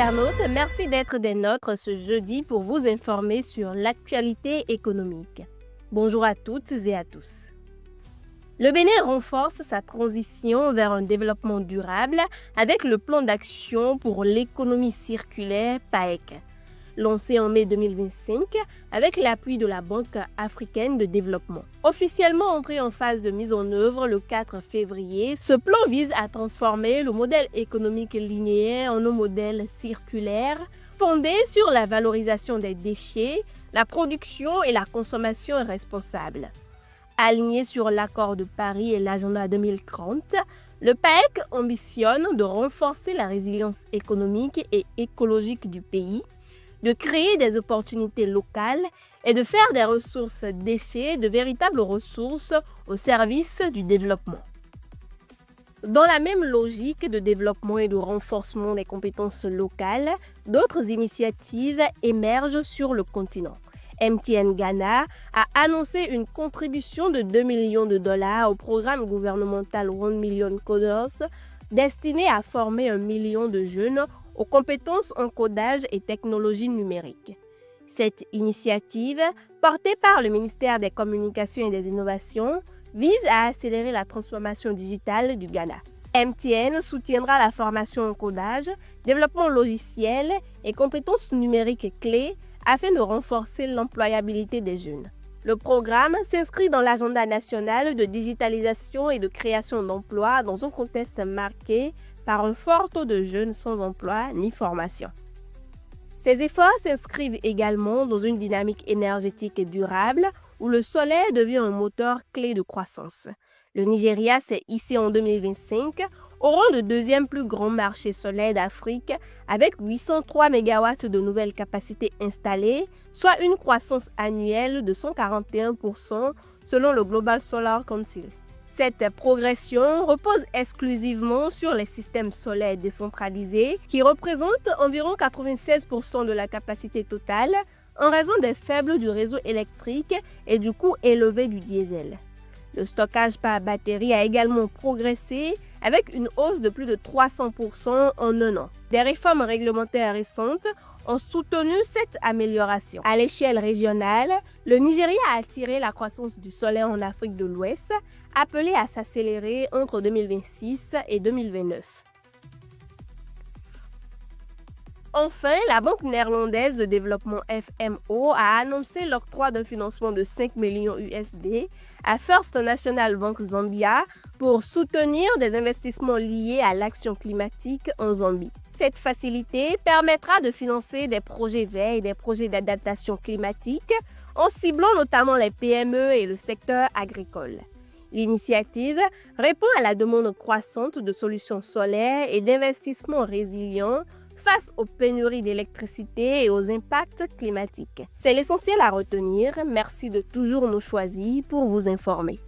internautes, merci d'être des nôtres ce jeudi pour vous informer sur l'actualité économique. Bonjour à toutes et à tous. Le Bénin renforce sa transition vers un développement durable avec le plan d'action pour l'économie circulaire PAEC, lancé en mai 2025 avec l'appui de la Banque africaine de développement. Officiellement entré en phase de mise en œuvre le 4 février, ce plan vise à transformer le modèle économique linéaire en un modèle circulaire fondé sur la valorisation des déchets, la production et la consommation responsable. Aligné sur l'accord de Paris et l'agenda 2030, le PAEC ambitionne de renforcer la résilience économique et écologique du pays, de créer des opportunités locales et de faire des ressources déchets de véritables ressources au service du développement. Dans la même logique de développement et de renforcement des compétences locales, d'autres initiatives émergent sur le continent. MTN Ghana a annoncé une contribution de 2 millions de dollars au programme gouvernemental 1 Million Coders destiné à former 1 million de jeunes aux compétences en codage et technologies numériques. Cette initiative, portée par le ministère des Communications et des Innovations, vise à accélérer la transformation digitale du Ghana. MTN soutiendra la formation en codage, développement logiciel et compétences numériques clés afin de renforcer l'employabilité des jeunes. Le programme s'inscrit dans l'agenda national de digitalisation et de création d'emplois dans un contexte marqué par un fort taux de jeunes sans emploi ni formation. Ces efforts s'inscrivent également dans une dynamique énergétique et durable où le solaire devient un moteur clé de croissance. Le Nigeria s'est hissé en 2025 au rang de deuxième plus grand marché solaire d'Afrique avec 803 MW de nouvelles capacités installées, soit une croissance annuelle de 141% selon le Global Solar Council. Cette progression repose exclusivement sur les systèmes solaires décentralisés qui représentent environ 96% de la capacité totale en raison des faibles du réseau électrique et du coût élevé du diesel. Le stockage par batterie a également progressé avec une hausse de plus de 300% en un an. Des réformes réglementaires récentes ont soutenu cette amélioration. À l'échelle régionale, le Nigeria a attiré la croissance du solaire en Afrique de l'Ouest, appelée à s'accélérer entre 2026 et 2029. Enfin, la Banque néerlandaise de développement FMO a annoncé l'octroi d'un financement de 5 millions USD à First National Bank Zambia pour soutenir des investissements liés à l'action climatique en Zambie. Cette facilité permettra de financer des projets verts et des projets d'adaptation climatique en ciblant notamment les PME et le secteur agricole. L'initiative répond à la demande croissante de solutions solaires et d'investissements résilients face aux pénuries d'électricité et aux impacts climatiques. C'est l'essentiel à retenir. Merci de toujours nous choisir pour vous informer.